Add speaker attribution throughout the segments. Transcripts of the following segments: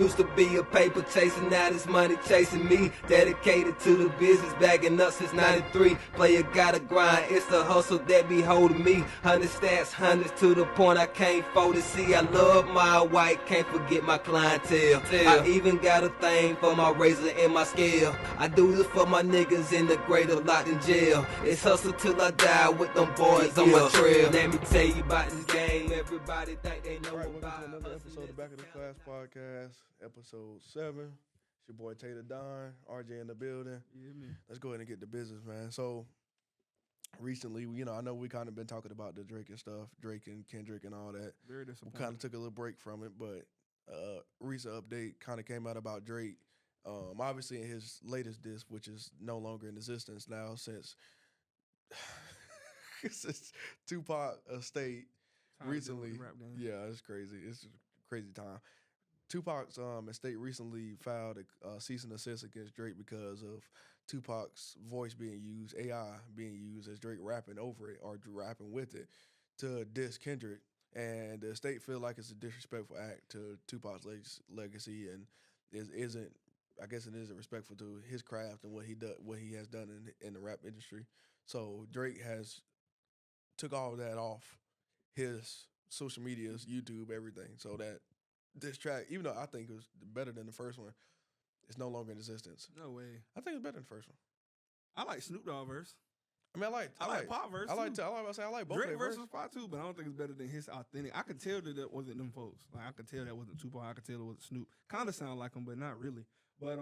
Speaker 1: Used to be a paper chasing, now this money chasing me. Dedicated to the business, bagging up since 93. Player gotta grind, it's the hustle that be holding me. 100 stats, hundreds to the point I can't fold it. See, I love my white, can't forget my clientele. I even got a thing for my razor and my scale. I do this for my niggas in the greater locked in jail. It's hustle till I die with them boys on my trail. Let me tell you about this game, everybody think they know about it.
Speaker 2: Another episode of Back of the Class Podcast, episode 7. It's your boy Tater Don, RJ in the building.
Speaker 3: Yeah, man.
Speaker 2: Let's go ahead and get to business, man. So recently, I know we kind of been talking about the Drake and stuff, Drake and Kendrick and all that.
Speaker 3: Very
Speaker 2: We
Speaker 3: disappointing.
Speaker 2: kind of took a little break from it, but recent update kind of came out about Drake. Obviously in his latest disc, which is no longer in existence now since Tupac estate. Recently, yeah, it's crazy. It's a crazy time. Tupac's estate recently filed a cease and desist against Drake because of Tupac's voice being used, AI being used as Drake rapping over it or rapping with it to diss Kendrick. And the estate feel like it's a disrespectful act to Tupac's legacy, and isn't. I guess it isn't respectful to his craft and what he has done in the rap industry. So Drake has took all of that off his social medias, YouTube, everything. So that this track, even though I think it was better than the first one, it's no longer in existence.
Speaker 3: No way.
Speaker 2: I think it's better than the first one.
Speaker 3: I like Snoop Dogg verse.
Speaker 2: I mean, I like
Speaker 3: Pop verse.
Speaker 2: I like
Speaker 3: too.
Speaker 2: I like both
Speaker 3: Drake
Speaker 2: their
Speaker 3: versus
Speaker 2: verses.
Speaker 3: Pop too, but I don't think it's better than his authentic. I could tell that wasn't them folks. Like I could tell that wasn't Tupac. I could tell it wasn't Snoop. Kind of sound like him, but not really. But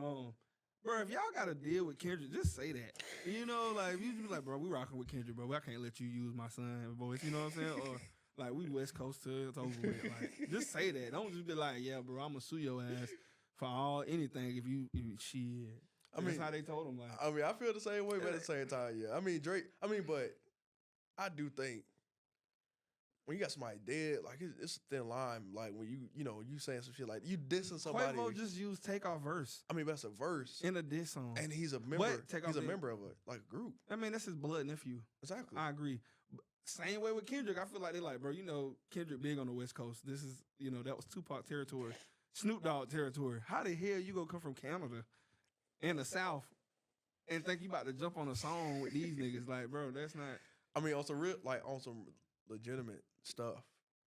Speaker 3: bro, if y'all got to deal with Kendrick, just say that. You know, like if you just be like, bro, we rocking with Kendrick, bro. I can't let you use my son voice. You know what I'm saying? Or like we West Coast to it's over with. Like just say that. Don't just be like, yeah, bro, I'm gonna sue your ass for anything if you shit. That's how they told him. Like,
Speaker 2: I feel the same way, but at the same time, yeah. I mean, Drake. But I do think when you got somebody dead, like it's a thin line. Like when you saying some shit like you dissing somebody.
Speaker 3: Quavo just used Takeoff verse.
Speaker 2: I mean, that's a verse
Speaker 3: In a diss song.
Speaker 2: and he's a member.
Speaker 3: Takeoff
Speaker 2: He's a
Speaker 3: did-
Speaker 2: member of a group.
Speaker 3: I mean, that's his blood nephew.
Speaker 2: Exactly.
Speaker 3: I agree. Same way with Kendrick. I feel like they like, bro, Kendrick big on the West Coast. This is, that was Tupac territory, Snoop Dogg territory. How the hell you gonna come from Canada and the South and think you about to jump on a song with these niggas? Like, bro, that's not.
Speaker 2: I mean, on some legitimate stuff.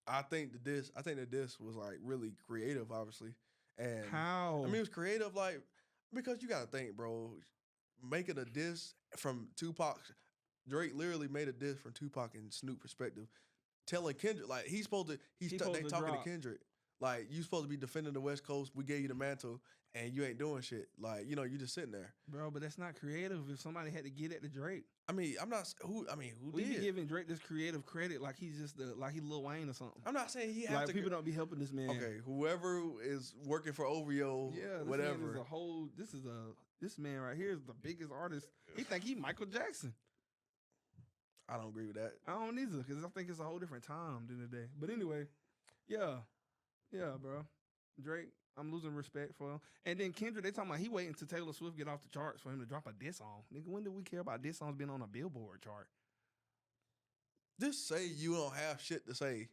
Speaker 2: I think the diss was like really creative, obviously. And
Speaker 3: How?
Speaker 2: I mean, it was creative, like because you gotta think, bro. Making a diss from Tupac, Drake literally made a diss from Tupac and Snoop perspective, telling Kendrick like they talking
Speaker 3: drop.
Speaker 2: to Kendrick like you supposed to be defending the West Coast. We gave you the mantle and you ain't doing shit. Like you just sitting there,
Speaker 3: Bro, but that's not creative. If somebody had to get at the Drake,
Speaker 2: I mean, who
Speaker 3: we be
Speaker 2: did?
Speaker 3: giving Drake this creative credit like he's just he Lil Wayne or something.
Speaker 2: I'm not saying he has
Speaker 3: Like
Speaker 2: to.
Speaker 3: people don't be helping this man.
Speaker 2: Okay, whoever is working for OVO,
Speaker 3: Yeah, this
Speaker 2: whatever.
Speaker 3: man is this man right here is the biggest artist. He think he Michael Jackson.
Speaker 2: I don't agree with that.
Speaker 3: I don't either, because I think it's a whole different time than today. But anyway, yeah, bro. Drake, I'm losing respect for him. And then Kendrick, they talking about he waiting to Taylor Swift get off the charts for him to drop a diss song. Nigga, when did we care about diss songs being on a Billboard chart?
Speaker 2: Just say you don't have shit to say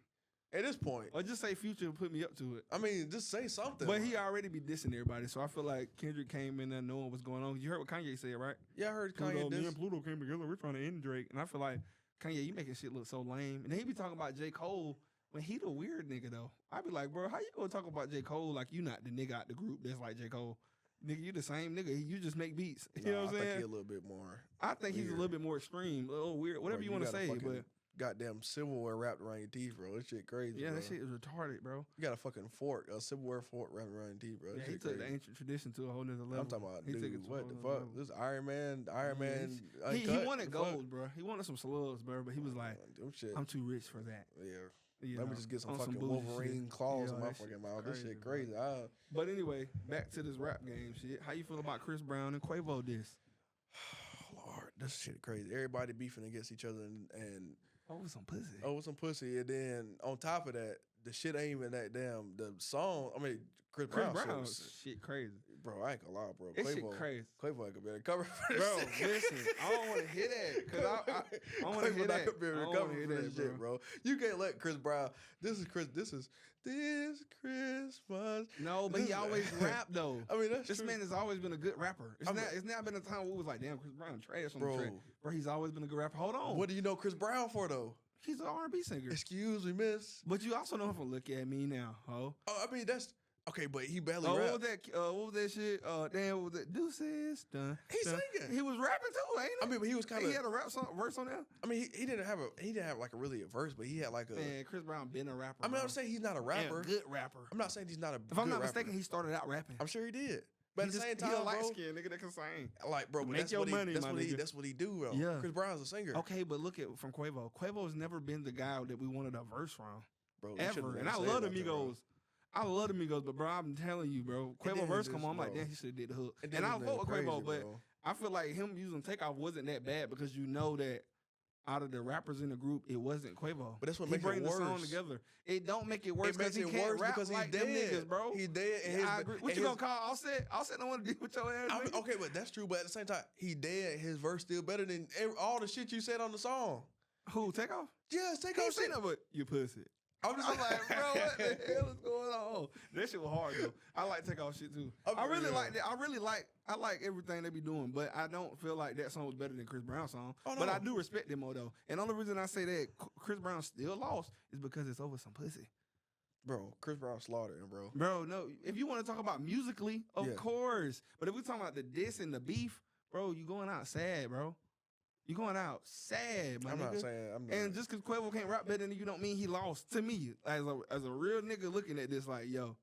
Speaker 2: at this point.
Speaker 3: Or just say Future and put me up to it.
Speaker 2: I mean, just say something.
Speaker 3: But he already be dissing everybody, so I feel like Kendrick came in there knowing what's going on. You heard what Kanye said, right?
Speaker 2: Yeah, I heard
Speaker 3: Pluto,
Speaker 2: Kanye
Speaker 3: me
Speaker 2: diss.
Speaker 3: and Pluto came together. We're trying to end Drake, and I feel like Kanye, you making shit look so lame. And then he be talking about J. Cole when he the weird nigga though. I be like, bro, how you gonna talk about J. Cole like you not the nigga out the group that's like J. Cole? Nigga, you the same nigga. You just make beats. You know what I'm saying?
Speaker 2: I think he a little bit more.
Speaker 3: I think he's a
Speaker 2: weird.
Speaker 3: little bit more extreme, a little weird, whatever
Speaker 2: Bro,
Speaker 3: you want to
Speaker 2: got a
Speaker 3: say.
Speaker 2: fucking
Speaker 3: But
Speaker 2: goddamn silverware wrapped around your teeth, bro. That shit crazy.
Speaker 3: yeah,
Speaker 2: bro.
Speaker 3: that shit is retarded, bro.
Speaker 2: You got a fucking silverware fork wrapped around your teeth, bro. That
Speaker 3: Yeah, he
Speaker 2: shit
Speaker 3: took the
Speaker 2: crazy.
Speaker 3: ancient tradition to a whole nother level.
Speaker 2: I'm talking about,
Speaker 3: He took it
Speaker 2: dude,
Speaker 3: to a
Speaker 2: what
Speaker 3: whole
Speaker 2: the
Speaker 3: nother
Speaker 2: fuck?
Speaker 3: level.
Speaker 2: This Iron Man
Speaker 3: Yeah, he
Speaker 2: uncut?
Speaker 3: wanted
Speaker 2: The fuck?
Speaker 3: gold, bro. He wanted some slugs, bro. But he was like,
Speaker 2: Them shit.
Speaker 3: I'm too rich for that.
Speaker 2: Yeah.
Speaker 3: You
Speaker 2: Let me
Speaker 3: know,
Speaker 2: just get some
Speaker 3: on
Speaker 2: fucking
Speaker 3: bougie
Speaker 2: Wolverine
Speaker 3: shit.
Speaker 2: claws
Speaker 3: Yeah,
Speaker 2: in my
Speaker 3: that
Speaker 2: fucking
Speaker 3: shit
Speaker 2: mouth. This
Speaker 3: crazy,
Speaker 2: shit
Speaker 3: bro.
Speaker 2: crazy.
Speaker 3: But anyway, back to this rap game shit. How you feel about Chris Brown and Quavo diss?
Speaker 2: Lord, this shit crazy. Everybody beefing against each other and
Speaker 3: Over some pussy.
Speaker 2: over some pussy. And then on top of that, the shit ain't even that damn. The song, I mean, Chris Brown
Speaker 3: Brown shit crazy.
Speaker 2: Bro, I ain't gonna lie, bro.
Speaker 3: This shit crazy.
Speaker 2: Quavo ain't gonna be able to cover for this
Speaker 3: Bro,
Speaker 2: shit.
Speaker 3: listen, I don't want to hear that. Because I want to hear that.
Speaker 2: Be able to cover for this shit, bro. You can't let Chris Brown. This is Christmas.
Speaker 3: No, but he always rap, though.
Speaker 2: I mean, that's
Speaker 3: this
Speaker 2: true.
Speaker 3: man has always been a good rapper. It's not been a time where it was like, damn, Chris Brown trash on
Speaker 2: Bro.
Speaker 3: the track. Bro, he's always been a good rapper. Hold on.
Speaker 2: What do you know Chris Brown for, though?
Speaker 3: He's an R&B singer.
Speaker 2: Excuse me, miss.
Speaker 3: But you also know him from Look At Me Now, ho.
Speaker 2: Oh, I mean, that's... Okay, but he barely
Speaker 3: what
Speaker 2: rap.
Speaker 3: was that shit? Damn, what was that? Deuces.
Speaker 2: He's singing.
Speaker 3: He was rapping too, ain't he?
Speaker 2: I mean, but he was kind of...
Speaker 3: He had a verse on there?
Speaker 2: I mean, he didn't have like a really a verse, but he had like a...
Speaker 3: Man, Chris Brown been a rapper.
Speaker 2: I mean, I'm saying he's not a rapper.
Speaker 3: And a good rapper.
Speaker 2: I'm not saying he's not a
Speaker 3: If I'm not
Speaker 2: rapper.
Speaker 3: mistaken, he started out rapping.
Speaker 2: I'm sure he did. But at the same time,
Speaker 3: he a
Speaker 2: bro,
Speaker 3: light-skinned nigga that can sing.
Speaker 2: Like, bro, but
Speaker 3: Make
Speaker 2: that's
Speaker 3: your
Speaker 2: what
Speaker 3: money,
Speaker 2: that's
Speaker 3: my
Speaker 2: what
Speaker 3: nigga.
Speaker 2: That's what he do, bro.
Speaker 3: Yeah.
Speaker 2: Chris Brown's a singer.
Speaker 3: Okay, but look at from Quavo. Quavo's never been the guy that we wanted a verse from.
Speaker 2: Bro,
Speaker 3: Ever. And I love the Migos. I love the Migos, but bro, I'm telling you, bro, Quavo verse come on, I'm like, damn, he should have did the hook. And I vote with Quavo, but I feel like him using Takeoff wasn't that bad because you know that out of the rappers in the group, it wasn't Quavo.
Speaker 2: But that's what makes it worse.
Speaker 3: He bring the song together. It don't make it worse because he can't rap
Speaker 2: because
Speaker 3: like
Speaker 2: he's
Speaker 3: them
Speaker 2: dead.
Speaker 3: niggas, bro.
Speaker 2: He dead. And
Speaker 3: I agree. What you gonna call Offset? Offset don't want to deal with your ass.
Speaker 2: I mean, okay, but that's true. But at the same time, he dead. His verse still better than all the shit you said on the song.
Speaker 3: Who? Takeoff?
Speaker 2: Yes, Takeoff shit.
Speaker 3: But you pussy.
Speaker 2: I'm
Speaker 3: like, bro, what the hell is going on? That shit was hard though. I like Takeoff shit too. I really like that. I like everything they be doing, but I don't feel like that song was better than Chris Brown's song. Oh, no. But I do respect them more though. And the only reason I say that Chris Brown still lost is because it's over some pussy.
Speaker 2: Bro, Chris Brown slaughtered him, bro.
Speaker 3: Bro, no. If you want to talk about musically, of course. But if we talking about the diss and the beef, bro, you going out sad, bro. You going out sad, my nigga.
Speaker 2: Not saying. I'm not.
Speaker 3: And just because Quavo can't rap better than you don't mean he lost. To me, as a real nigga looking at this, like, yo,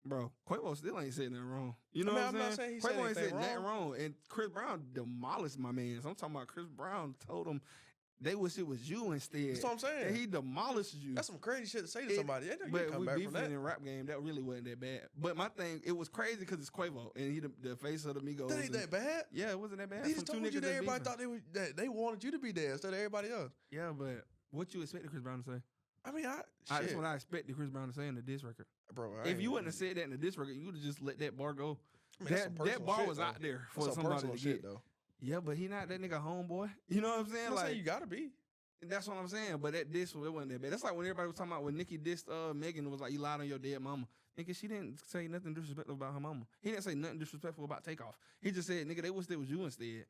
Speaker 3: bro, Quavo still ain't saying nothing wrong. You know what I'm saying?
Speaker 2: I'm not saying he
Speaker 3: Quavo ain't
Speaker 2: said
Speaker 3: said nothing wrong. And Chris Brown demolished my man. So I'm talking about Chris Brown told him they wish it was you instead.
Speaker 2: That's what I'm saying.
Speaker 3: And he demolished you.
Speaker 2: That's some crazy shit to say to somebody.
Speaker 3: But we beefing in the rap game, that really wasn't that bad. But my thing, it was crazy because it's Quavo and he the face of the Migos.
Speaker 2: That ain't that bad.
Speaker 3: Yeah, it wasn't that bad.
Speaker 2: They just told you that everybody thought they wanted you to be there instead of everybody else.
Speaker 3: Yeah, but what you expected Chris Brown to say?
Speaker 2: I mean,
Speaker 3: that's what I expected Chris Brown to say in the diss record.
Speaker 2: Bro,
Speaker 3: if you wouldn't have said that in the diss record, you would have just let that bar go.
Speaker 2: I mean,
Speaker 3: that bar was out there for somebody to get.
Speaker 2: Though.
Speaker 3: Yeah, but he not that nigga homeboy. You know what I'm saying?
Speaker 2: I'm saying you gotta be.
Speaker 3: That's what I'm saying. But that diss, it wasn't that bad. That's like when everybody was talking about when Nicki dissed Megan, was like, you lied on your dead mama. Nigga, she didn't say nothing disrespectful about her mama. He didn't say nothing disrespectful about Takeoff. He just said, nigga, they wish it was you instead.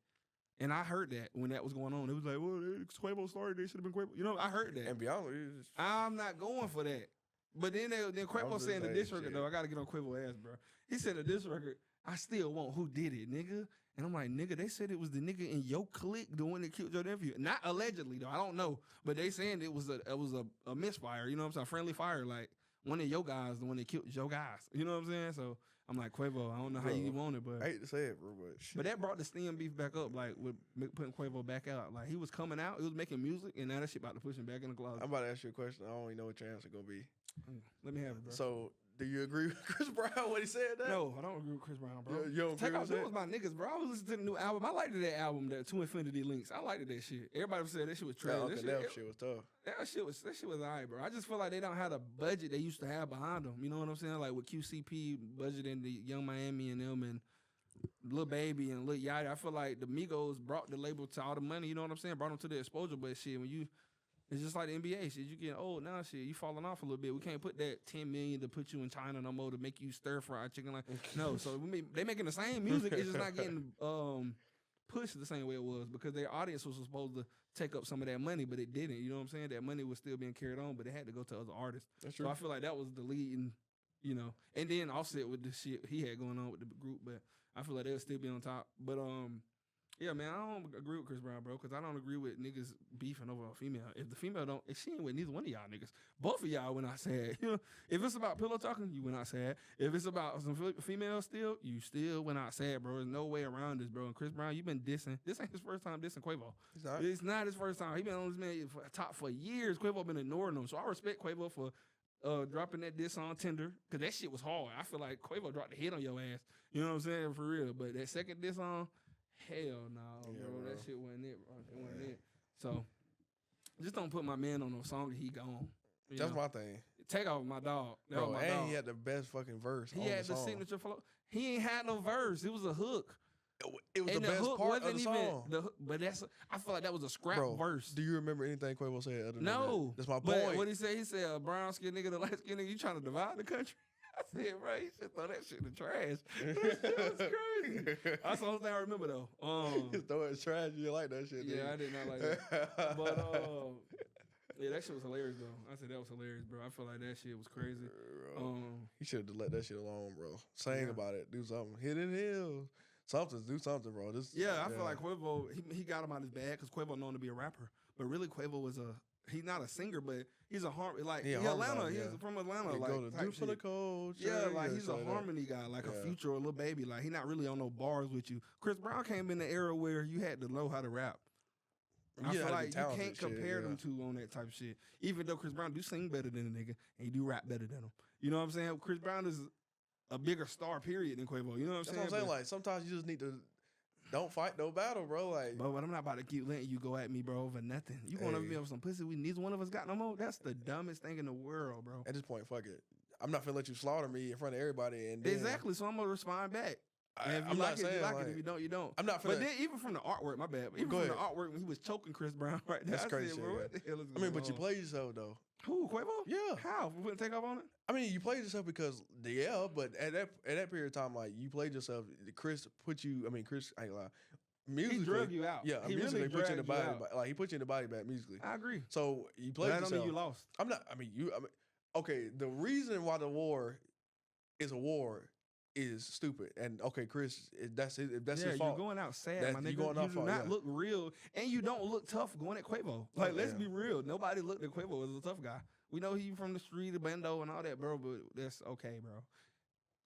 Speaker 3: And I heard that when that was going on. It was like, well, Quavo started. They should have been Quavo. You know, I heard that.
Speaker 2: And be honest,
Speaker 3: I'm not going for that. But then Quavo said in the diss record, though, I got to get on Quavo ass, bro. He said in the diss record, I still want who did it, nigga. And I'm like, nigga, they said it was the nigga in your clique, the one that killed your nephew. Not allegedly, though. I don't know. But they saying it was a misfire. You know what I'm saying? Friendly fire. Like, one of your guys, the one that killed your guys. You know what I'm saying? So I'm like, Quavo, I don't know how you want it, but
Speaker 2: I hate to say it, bro,
Speaker 3: but that brought the Stem beef back up, like with putting Quavo back out. Like he was coming out, he was making music, and now that shit about to push him back in the closet.
Speaker 2: I'm about to ask you a question. I don't even know what your answer gonna be.
Speaker 3: Let me have it, bro.
Speaker 2: So, do you agree with Chris Brown when he said that?
Speaker 3: No, I don't agree with Chris Brown, bro.
Speaker 2: You don't agree with that?
Speaker 3: Was my niggas, bro. I was listening to the new album. I liked that album, that To Infinity Links. I liked that shit. Everybody said that shit was trash.
Speaker 2: That shit was tough.
Speaker 3: That shit was alright, bro. I just feel like they don't have the budget they used to have behind them. You know what I'm saying? Like with QCP budgeting the Young Miami and them and Lil Baby and Lil Yachty. I feel like the Migos brought the label to all the money. You know what I'm saying? Brought them to the exposure. But shit, it's just like the NBA. Shit, you getting old now. Shit, you falling off a little bit. We can't put that $10 million to put you in China no more to make you stir fried chicken. Like no. So they making the same music. It's just not getting pushed the same way it was because their audience was supposed to take up some of that money, but it didn't. You know what I'm saying? That money was still being carried on, but it had to go to other artists.
Speaker 2: That's true.
Speaker 3: So I feel like that was the leading, you know. And then Offset with the shit he had going on with the group, but I feel like they'll still be on top. But yeah, man, I don't agree with Chris Brown, bro, because I don't agree with niggas beefing over a female. If the female if she ain't with neither one of y'all niggas, both of y'all went out sad. You know, if it's about pillow talking, you went out sad. If it's about some female still, you still went out sad, bro. There's no way around this, bro. And Chris Brown, you've been dissing. This ain't his first time dissing Quavo. It's not his first time. He been on this man top for years. Quavo been ignoring him, so I respect Quavo for dropping that diss on Tinder, because that shit was hard. I feel like Quavo dropped the hit on your ass. You know what I'm saying? For real. But that second diss on, hell no, bro. That shit wasn't it, bro. It wasn't it. So, just don't put my man on no song that he gone.
Speaker 2: That's my thing.
Speaker 3: Takeoff my dog. That
Speaker 2: Bro,
Speaker 3: was my
Speaker 2: and
Speaker 3: dog.
Speaker 2: he had the best fucking verse.
Speaker 3: He
Speaker 2: on
Speaker 3: had the
Speaker 2: song.
Speaker 3: signature flow. He ain't had no verse. It was a hook.
Speaker 2: It was
Speaker 3: And
Speaker 2: the best
Speaker 3: hook
Speaker 2: part of the
Speaker 3: wasn't
Speaker 2: song.
Speaker 3: even but I feel like that was a scrap
Speaker 2: Bro,
Speaker 3: verse.
Speaker 2: do you remember anything Quavo said other than
Speaker 3: No.
Speaker 2: that? That's my
Speaker 3: But
Speaker 2: point.
Speaker 3: what he said, a brown skinned nigga, the light skinned nigga, you trying to divide the country? I said, bro, he should throw that shit in the trash. That shit was crazy. That's the only thing I remember though.
Speaker 2: Throw it in trash. You like that shit?
Speaker 3: Yeah, I did not like that. But yeah, that shit was hilarious though. I said that was hilarious, bro. I feel like that shit was crazy.
Speaker 2: He should have let that shit alone, bro. Sing about it. Do something. Hidden Hills. Do something, bro.
Speaker 3: I feel like Quavo, he got him out his bag because Quavo known to be a rapper. But really, Quavo was he's not a singer, but he's a he's Atlanta. He's from Atlanta.
Speaker 2: He
Speaker 3: like,
Speaker 2: go to do for the cold.
Speaker 3: Yeah, like he's a harmony guy, like a Future or a Lil Baby. Like he not really on no bars with you. Chris Brown came in the era where you had to know how to rap. I feel like you can't compare them two on that type of shit. Even though Chris Brown do sing better than a nigga and he do rap better than him. You know what I'm saying? Chris Brown is a bigger star, period, than Quavo. You know what I'm saying?
Speaker 2: That's what I'm saying. Like sometimes you just need to don't fight no battle, bro. Like,
Speaker 3: but I'm not about to keep letting you go at me, bro, over nothing. You gonna be over some pussy neither one of us got no more? That's the dumbest thing in the world, bro.
Speaker 2: At this point, fuck it. I'm not finna let you slaughter me in front of everybody. And
Speaker 3: exactly. So I'm gonna respond back. If you like it, you like it. If you don't, you don't.
Speaker 2: I'm not finna.
Speaker 3: But then even from the artwork, my bad. Even from the artwork when he was choking Chris Brown right there,
Speaker 2: that's crazy.
Speaker 3: Bro, what the hell is going on?
Speaker 2: But you played yourself though.
Speaker 3: Who, Quavo?
Speaker 2: Yeah.
Speaker 3: How? We wouldn't take off on it?
Speaker 2: I mean, you played yourself because but at that period of time, like you played yourself. Chris put you. I mean, Chris, I ain't lie. Musically,
Speaker 3: he drug you out.
Speaker 2: Yeah,
Speaker 3: he
Speaker 2: musically
Speaker 3: really
Speaker 2: put you in the body.
Speaker 3: Like
Speaker 2: he put you in the body bag musically.
Speaker 3: I agree.
Speaker 2: So you played yourself.
Speaker 3: I don't mean you lost.
Speaker 2: I'm not. I mean, okay, the reason why the war is a war is stupid. And okay, Chris, if that's his fault.
Speaker 3: You're going out sad, my nigga. You do not look real, and you don't look tough going at Quavo. Like, let's be real. Nobody looked at Quavo as a tough guy. We know he from the street, the bando, and all that, bro. But that's okay, bro.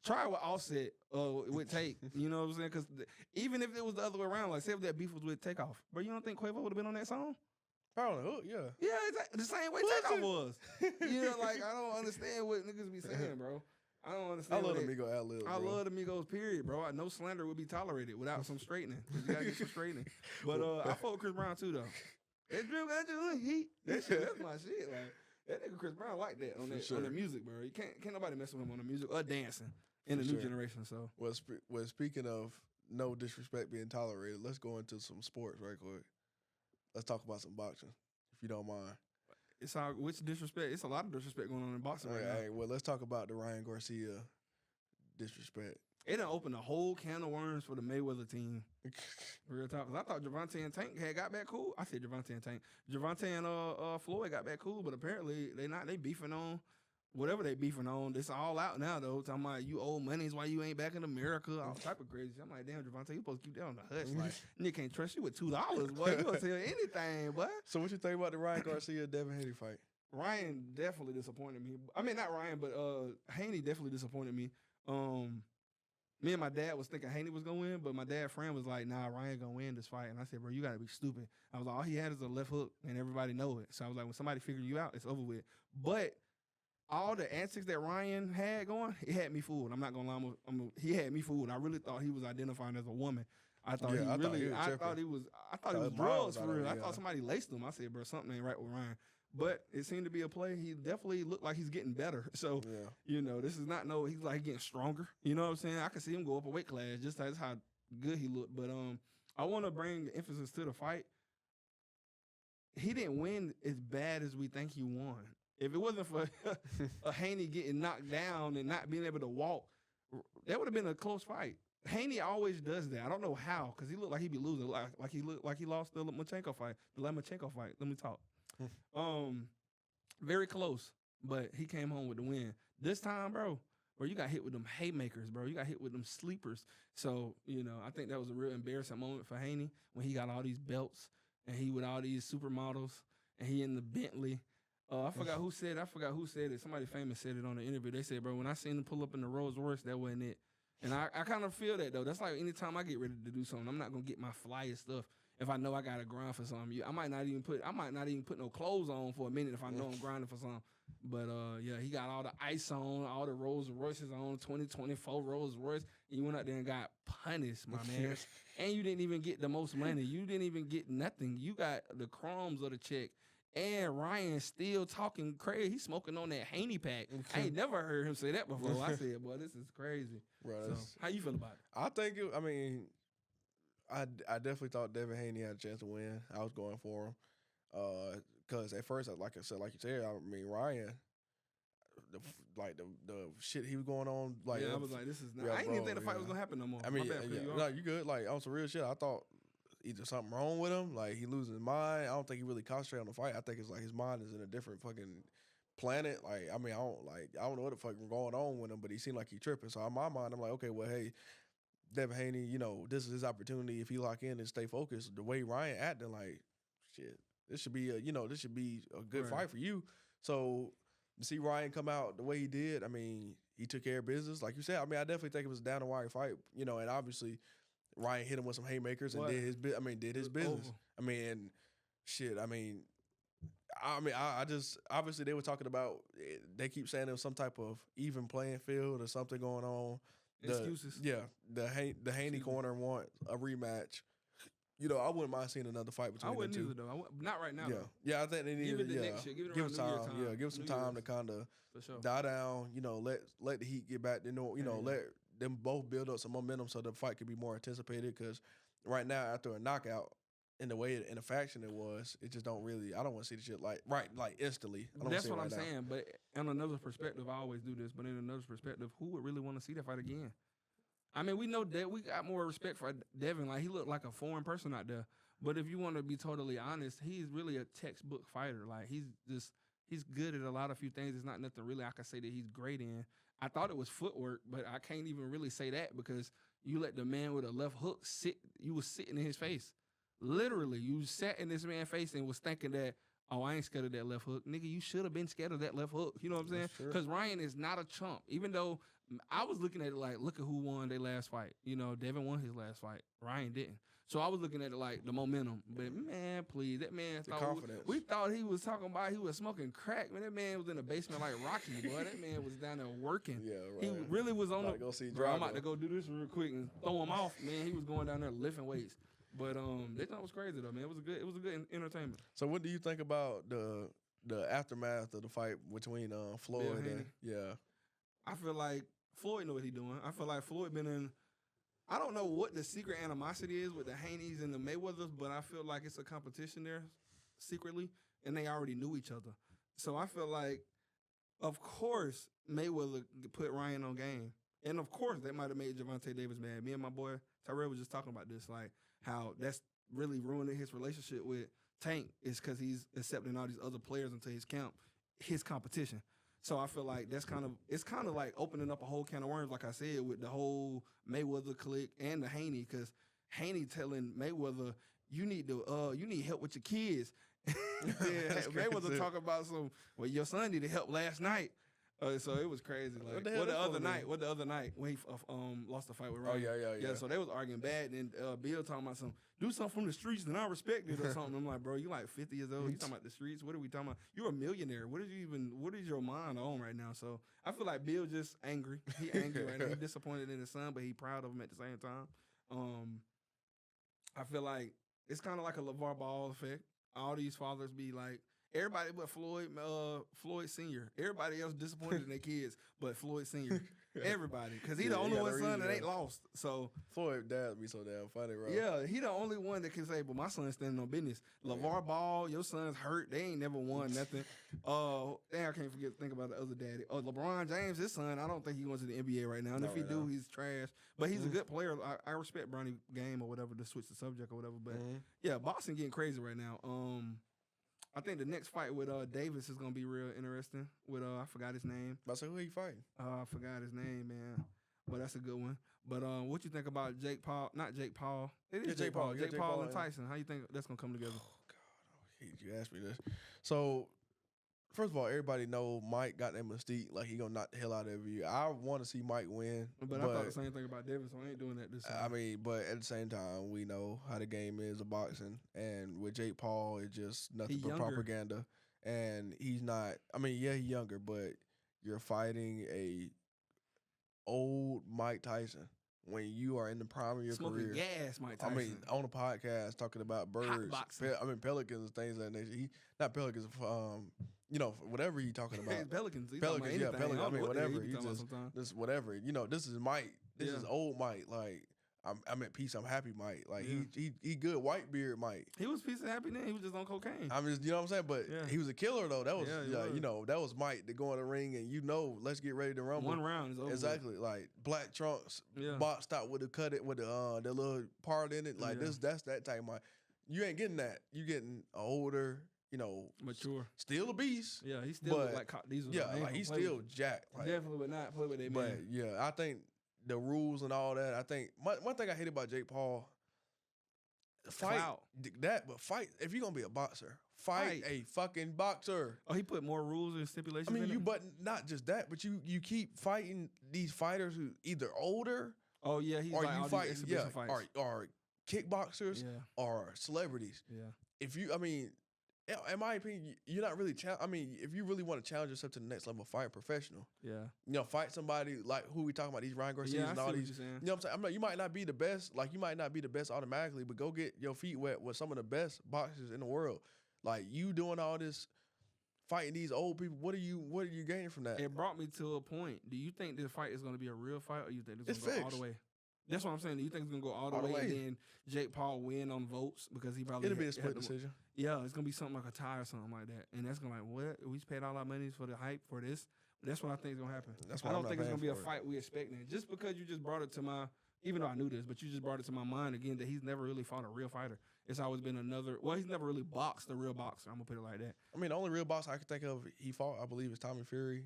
Speaker 3: Try what Offset would take. You know what I'm saying? Because even if it was the other way around, like say if that beef was with Takeoff, bro, you don't think Quavo would have been on that song?
Speaker 2: Probably the hook, yeah.
Speaker 3: Yeah, exactly. The same way Takeoff was. You know, like I don't understand what niggas be saying, bro. I don't understand.
Speaker 2: I love the Migo ad-libs, bro.
Speaker 3: I love the Migos, period, bro. No slander would be tolerated without some straightening. You gotta get some straightening. But I fuck with Chris Brown too, though. That drill got you heat. That's my shit. Like that nigga Chris Brown like that on the music, bro. You can't nobody mess with him on the music or dancing in the new generation. So
Speaker 2: well, speaking of no disrespect being tolerated, let's go into some sports right quick. Let's talk about some boxing, if you don't mind.
Speaker 3: It's all which disrespect. It's a lot of disrespect going on in boxing right now.
Speaker 2: Hey, well, let's talk about the Ryan Garcia disrespect.
Speaker 3: It done opened a whole can of worms for the Mayweather team. Real talk. Cause I thought Gervonta and Tank had got back cool. I said Gervonta and Tank. Gervonta and Floyd got back cool, but apparently they beefing on whatever they beefing on. It's all out now though. Talking about you owe money, why you ain't back in America, all type of crazy. I'm like, damn, Gervonta, you supposed to keep that on the hush. Like, nigga can't trust you with $2, boy. You gonna tell anything, boy.
Speaker 2: So what you think about the Ryan Garcia Devin Haney fight?
Speaker 3: Ryan definitely disappointed me. I mean, not Ryan, but Haney definitely disappointed me. Me and my dad was thinking Haney was gonna win, but my dad's friend was like, nah, Ryan gonna win this fight. And I said, bro, you gotta be stupid. I was like, all he had is a left hook, and everybody know it. So I was like, when somebody figure you out, it's over with. But all the antics that Ryan had going, it had me fooled. I'm not gonna lie, he had me fooled. I really thought he was identifying as a woman. I thought he was drugs for real. I thought somebody laced him. I said, bro, something ain't right with Ryan. But it seemed to be a play. He definitely looked like he's getting better. So, you know, this is not he's like getting stronger. You know what I'm saying? I can see him go up a weight class. Just that's how good he looked. But I want to bring emphasis to the fight. He didn't win as bad as we think he won. If it wasn't for a Haney getting knocked down and not being able to walk, that would have been a close fight. Haney always does that. I don't know how, because he looked like he'd be losing. Like he looked like he lost the Lomachenko fight. The Lomachenko fight. Let me talk. Very close, but he came home with the win. This time, bro, you got hit with them haymakers, bro. You got hit with them sleepers. So, you know, I think that was a real embarrassing moment for Haney when he got all these belts and he with all these supermodels and he in the Bentley. I forgot who said it. Somebody famous said it on the interview. They said, bro, when I seen him pull up in the Rolls Royce, that wasn't it. And I kind of feel that, though. That's like anytime I get ready to do something, I'm not going to get my flyest stuff. If I know I got to grind for something, I might not even put no clothes on for a minute if I know I'm grinding for something. But yeah, he got all the ice on, all the Rolls Royces on, 2024 Rolls Royce. And you went out there and got punished, my man. And you didn't even get the most money. You didn't even get nothing. You got the crumbs of the check. And Ryan still talking crazy. He's smoking on that Haney pack. I ain't never heard him say that before. I said, boy, this is crazy.
Speaker 2: Bro,
Speaker 3: so, how you feel about it?
Speaker 2: I think I definitely thought Devin Haney had a chance to win. I was going for him. Because at first, like you said, Ryan, the shit he was going on,
Speaker 3: I was like, this is not. I didn't even think the fight was gonna happen no more.
Speaker 2: You good? Like on some real shit. I thought either something wrong with him, like he losing his mind. I don't think he really concentrated on the fight. I think it's like his mind is in a different fucking planet. I don't know what the fuck going on with him, but he seemed like he tripping. So in my mind, I'm like, okay, well, hey, Devin Haney, this is his opportunity if he lock in and stay focused. The way Ryan acting, like, shit, this should be a good fight for you. So to see Ryan come out the way he did, he took care of business, like you said. I definitely think it was a down the wire fight, and obviously Ryan hit him with some haymakers and did his business. I just obviously they were talking about. They keep saying there was some type of even playing field or something going on.
Speaker 3: Excuses.
Speaker 2: Yeah, the Haney corner want a rematch. I wouldn't mind seeing another fight between them two.
Speaker 3: I wouldn't either, though. Not right now.
Speaker 2: Yeah,
Speaker 3: though.
Speaker 2: I think they need
Speaker 3: give it the next year. Give it
Speaker 2: time.
Speaker 3: time.
Speaker 2: Yeah, give some time to kind of die down. Let the heat get back. Let them both build up some momentum so the fight could be more anticipated. Because right now, after a knockout, in the way in the faction it was, it just don't really. I don't want to see the shit like instantly.
Speaker 3: That's what I'm saying. But in another perspective, I always do this. But in another perspective, who would really want to see that fight again? We know that we got more respect for Devin. Like, he looked like a foreign person out there. But if you want to be totally honest, he's really a textbook fighter. Like, he's good at a few things. It's not nothing really I can say that he's great in. I thought it was footwork, but I can't even really say that because you let the man with a left hook sit. You was sitting in his face. Literally, you sat in this man's face and was thinking that, oh, I ain't scared of that left hook. Nigga, you should have been scared of that left hook. You know what I'm saying? Because Ryan is not a chump. Even though I was looking at it like, look at who won their last fight. Devin won his last fight. Ryan didn't. So I was looking at it like the momentum. But, man, please, that man we thought he was talking about he was smoking crack. Man, that man was in the basement like Rocky, boy. That man was down there working. Yeah, right. He really was on I'm about to go do this real quick and throw him off. Man, he was going down there lifting weights. But they thought it was crazy though, man. It was a good entertainment.
Speaker 2: So what do you think about the aftermath of the fight between Floyd and
Speaker 3: I feel like Floyd know what he's doing. I feel like Floyd been in. I don't know what the secret animosity is with the Haneys and the Mayweathers, but I feel like it's a competition there secretly, and they already knew each other. So I feel like, of course, Mayweather put Ryan on game, and of course that might have made Gervonta Davis mad. Me and my boy Tyrell was just talking about this, like how that's really ruining his relationship with Tank is because he's accepting all these other players into his camp, his competition. So I feel like it's kind of like opening up a whole can of worms, like I said, with the whole Mayweather clique and the Haney, because Haney telling Mayweather, you need help with your kids. Mayweather talking about your son needed help last night. So it was crazy. Like what the other night when he lost the fight with Ryan.
Speaker 2: Oh yeah.
Speaker 3: So they was arguing bad, and Bill talking about do something from the streets, and I respect it or something. I'm like, bro, you like 50 years old. You talking about the streets? What are we talking about? You're a millionaire. What is your mind on right now? So I feel like Bill just angry. He angry right now. He disappointed in his son, but he proud of him at the same time. I feel like it's kind of like a LeVar Ball effect. All these fathers be like, everybody but Floyd Sr. Everybody else disappointed in their kids, but Floyd Sr. Everybody, because he the only one son that ain't lost. So
Speaker 2: Floyd dad be so damn funny, bro.
Speaker 3: Yeah, he the only one that can say, "But my son's standing on business." LeVar Ball, your son's hurt. They ain't never won nothing. I can't think about the other daddy. LeBron James, his son. I don't think he wants to the NBA right now. And if he do, he's trash. But he's a good player. I respect Bronny game or whatever to switch the subject or whatever. But yeah, Boston getting crazy right now. I think the next fight with Davis is gonna be real interesting. With I forgot his name.
Speaker 2: I said, who he fighting?
Speaker 3: I forgot his name, man. But that's a good one. But what you think about Jake Paul? Not Jake Paul. It is Jake Paul. Jake Paul and Tyson. How you think that's gonna come together?
Speaker 2: Oh God, you asked me this. So first of all, everybody know Mike got that mystique. Like he gonna knock the hell out of you. I want to see Mike win.
Speaker 3: But I thought the same thing about Davis. So I ain't doing that this time.
Speaker 2: But at the same time, we know how the game is of boxing, and with Jake Paul, it's just nothing but propaganda. And he's not. He's younger, but you're fighting a old Mike Tyson. when you are in the prime of your
Speaker 3: Smoking
Speaker 2: career.
Speaker 3: gas, Mike Tyson.
Speaker 2: I mean, on the podcast talking about birds, pelicans, things like that. Not pelicans, whatever he talking about.
Speaker 3: Pelicans,
Speaker 2: Pelicans. I mean, whatever. He just whatever. This is Mike. This is old Mike. Like I'm at peace. I'm happy, Mike. Like he good. White beard, Mike.
Speaker 3: He was peace and happy then. He was just on cocaine.
Speaker 2: I mean, you know what I'm saying. But he was a killer though. That was that was Mike to go in the ring and let's get ready to rumble.
Speaker 3: One round is over.
Speaker 2: Exactly. Like black trunks, boxed out with the little part in it. Like that's that type of Mike. You ain't getting that. You getting older.
Speaker 3: Mature.
Speaker 2: Still a beast.
Speaker 3: Yeah, he's still like Diesel.
Speaker 2: Yeah, like he's still jacked. Like,
Speaker 3: definitely would not play with that man.
Speaker 2: But yeah, I think the rules and all that. I think one thing I hate about Jake Paul, fight if you're gonna be a boxer, fight a fucking boxer.
Speaker 3: Oh, he put more rules and stipulations.
Speaker 2: I mean, but not just that, but you keep fighting these fighters who either older.
Speaker 3: Oh yeah, he's
Speaker 2: or
Speaker 3: like
Speaker 2: you fight or kickboxers or celebrities.
Speaker 3: Yeah.
Speaker 2: If you, in my opinion, you're not really. If you really want to challenge yourself to the next level, fight professional.
Speaker 3: Yeah.
Speaker 2: Fight somebody like who we talking about, these Ryan Garcias and all these. You know what I'm saying? You might not be the best. Like you might not be the best automatically, but go get your feet wet with some of the best boxers in the world. Like you doing all this, fighting these old people. What are you gaining from that?
Speaker 3: It brought me to a point. Do you think this fight is going to be a real fight, or you think it's going to go all the way? That's what I'm saying. Do you think it's gonna go all the way and then Jake Paul win on votes because he probably
Speaker 2: it'll be a split decision.
Speaker 3: Yeah, it's gonna be something like a tie or something like that, and that's gonna what we paid all our money for the hype for this. That's what I think is gonna happen. I don't think it's gonna be a fight we expecting. Just because you just brought it to my, even though I knew this, but you just brought it to my mind again that he's never really fought a real fighter. It's always been he's never really boxed a real boxer. I'm gonna put it like that.
Speaker 2: The only real boxer I can think of he fought, I believe, is Tommy Fury.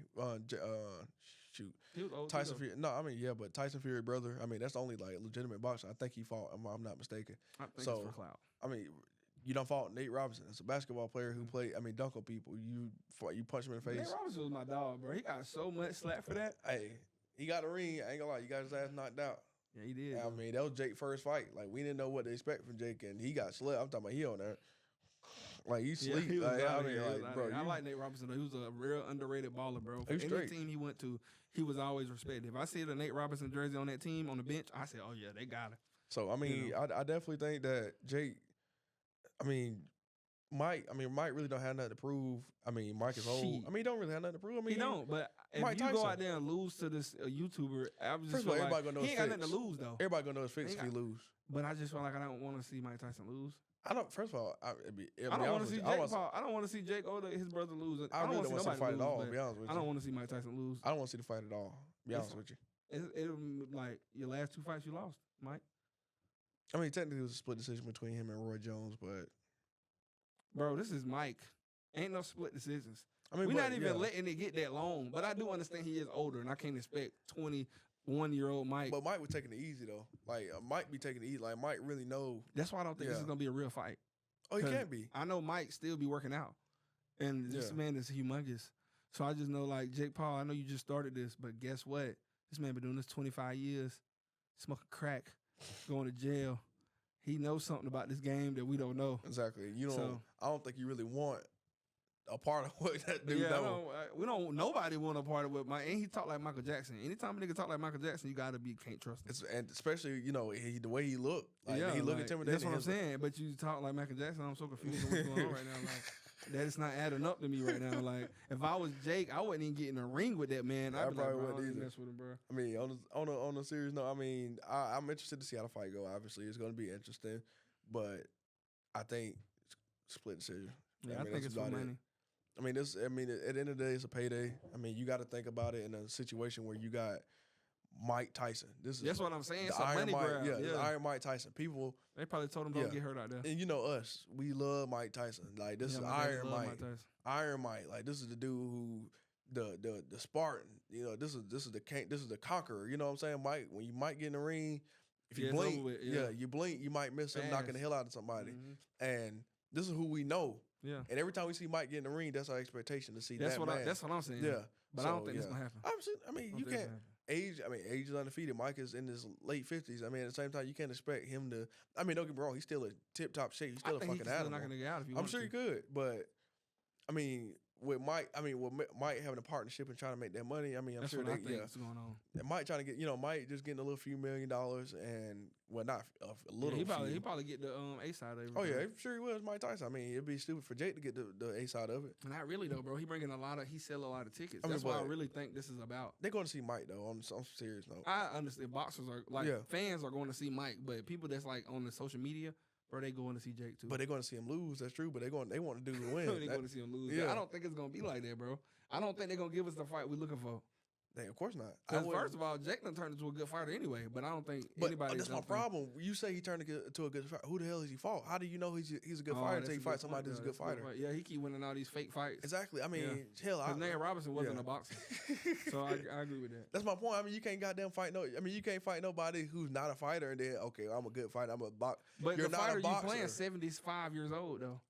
Speaker 3: He was old
Speaker 2: Tyson Fury. No, but Tyson Fury brother. That's the only like legitimate boxer I think he fought. I'm not mistaken.
Speaker 3: I think it's for clout.
Speaker 2: You don't fought Nate Robinson. It's a basketball player who played. Dunk on people. You punch him in the face.
Speaker 3: Nate Robinson was my dog, bro. He got so much slack for that.
Speaker 2: Hey, he got a ring. I ain't gonna lie. You got his ass knocked out.
Speaker 3: Yeah, he did.
Speaker 2: That was Jake's first fight. Like we didn't know what to expect from Jake, and he got slept. I'm talking about he on there. Like you sleep.
Speaker 3: Yeah,
Speaker 2: bro.
Speaker 3: I like Nate Robinson though. He was a real underrated baller, bro. For any team he went to, he was always respected. If I see the Nate Robinson jersey on that team on the bench, I say, oh yeah, they got it.
Speaker 2: So I definitely think that Jake. Mike really don't have nothing to prove. Mike is old. He don't really have nothing to prove.
Speaker 3: He don't. But if
Speaker 2: Mike
Speaker 3: you
Speaker 2: Tyson.
Speaker 3: Go out there and lose to this YouTuber, I just
Speaker 2: first of all, everybody gonna know
Speaker 3: he
Speaker 2: his
Speaker 3: ain't
Speaker 2: fix.
Speaker 3: got nothing to lose though.
Speaker 2: Everybody gonna know his fix if he lose.
Speaker 3: But I just feel like I don't want to see Mike Tyson lose.
Speaker 2: I don't. First of all, I
Speaker 3: don't want to see Jake Paul. I don't want to see Jake or his brother lose.
Speaker 2: I don't want to see the fight at all. Be honest with you.
Speaker 3: I don't want to see Mike Tyson lose.
Speaker 2: I don't want to see the fight at all. Be honest with you.
Speaker 3: It'll like your last two fights you lost, Mike.
Speaker 2: Technically it was a split decision between him and Roy Jones, but
Speaker 3: bro, this is Mike. Ain't no split decisions. We're not even letting it get that long. But I do understand he is older, and I can't expect 21-year-old Mike.
Speaker 2: But Mike was taking it easy though. Like Mike be taking it easy. Like Mike really know.
Speaker 3: That's why I don't think this is gonna be a real fight.
Speaker 2: Oh, he can't be.
Speaker 3: I know Mike still be working out, and this man is humongous. So I just know, like Jake Paul. I know you just started this, but guess what? This man been doing this 25 years, smoking crack, going to jail. He knows something about this game that we don't know.
Speaker 2: Exactly. I don't think you really want a part of what that dude
Speaker 3: Nobody want a part of what Mike. And he talk like Michael Jackson. Anytime a nigga talk like Michael Jackson, you can't trust him.
Speaker 2: And especially the way he look. He look intimidating.
Speaker 3: That's what I'm saying. But you talk like Michael Jackson. I'm so confused with what's going on right now. Like that is not adding up to me right now. Like if I was Jake, I wouldn't even get in a ring with that man.
Speaker 2: I probably wouldn't either.
Speaker 3: Mess with him, bro.
Speaker 2: On a serious note, I'm interested to see how the fight go. Obviously, it's going to be interesting, but I think split decision.
Speaker 3: Yeah, I think it's for money.
Speaker 2: At the end of the day, it's a payday. You got to think about it in a situation where you got Mike Tyson. That's
Speaker 3: what I'm saying. It's
Speaker 2: a
Speaker 3: money grab.
Speaker 2: Yeah, Iron Mike Tyson. People,
Speaker 3: they probably told him don't get hurt out there.
Speaker 2: And us, we love Mike Tyson. Like this is Iron Mike. Iron Mike. Like this is the dude who the Spartan. This is the conqueror. You know what I'm saying? Mike, when you might get in the ring, if you blink, you blink, you might miss him knocking the hell out of somebody. Mm-hmm. And this is who we know. Yeah. And every time we see Mike get in the ring, that's our expectation to see that man.
Speaker 3: That's what I'm saying.
Speaker 2: Yeah.
Speaker 3: But I don't think it's gonna happen.
Speaker 2: Obviously, you can't. Age is undefeated. Mike is in his late 50s. At the same time, you can't expect him to. Don't get me wrong. He's still a tip-top shape. He's still a fucking animal.
Speaker 3: Not gonna get out if you
Speaker 2: I'm sure he could, but with Mike, Mike having a partnership and trying to make that money. I mean, I'm
Speaker 3: That's
Speaker 2: sure
Speaker 3: what I think is going on.
Speaker 2: Mike trying to get, Mike just getting a little few $1 million and not a little.
Speaker 3: He probably get the A side of everything.
Speaker 2: Oh yeah, I'm sure he will. It's Mike Tyson. I mean, it'd be stupid for Jake to get the A side of it.
Speaker 3: Not really though, bro. He sell a lot of tickets. That's what I really think this is about.
Speaker 2: They're going to see Mike though. On some serious note,
Speaker 3: I understand boxers are fans are going to see Mike, but people that's like on the social media. Bro, they going to see Jake too.
Speaker 2: But they're going to see him lose. That's true. But they want to do the win.
Speaker 3: They're going to see him lose. Yeah. I don't think it's going to be like that, bro. I don't think they're going to give us the fight we're looking for.
Speaker 2: Of course not.
Speaker 3: Because first of all, Jake done turned into a good fighter anyway. But I don't think anybody.
Speaker 2: That's my problem. You say he turned into a good fighter. Who the hell has he fought? How do you know he's a good fighter until you fight somebody that's a good fighter?
Speaker 3: Yeah, he keep winning all these fake fights.
Speaker 2: Exactly. I mean, hell,
Speaker 3: because Nate Robinson wasn't a boxer, so I agree with that.
Speaker 2: That's my point. I mean, you can't goddamn fight you can't fight nobody who's not a fighter and then I'm a good fighter. I'm a boxer.
Speaker 3: But you're the fighter you playing 75 years old though.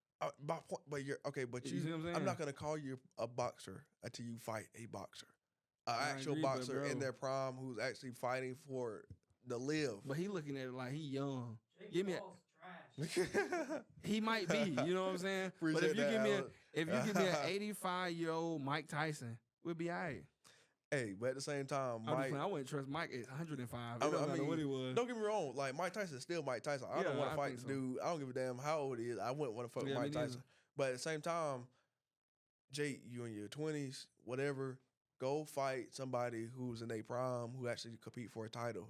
Speaker 2: But you're okay. But
Speaker 3: you see what I'm saying?
Speaker 2: I'm not gonna call you a boxer until you fight a boxer. An actual boxer in their prime who's actually fighting for the live.
Speaker 3: But he looking at it like he young. Give me he might be, you know what I'm saying? But if you give me an 85-year-old Mike Tyson, we'll be all right.
Speaker 2: Hey, but at the same time, Mike,
Speaker 3: I wouldn't trust Mike at 105. I mean, what he was.
Speaker 2: Don't get me wrong. Like Mike Tyson is still Mike Tyson. I don't want to fight the dude. I don't give a damn how old he is. I wouldn't want to fuck with Mike Tyson. But at the same time, Jake, you in your 20s, whatever. Go fight somebody who's in their prime who actually compete for a title,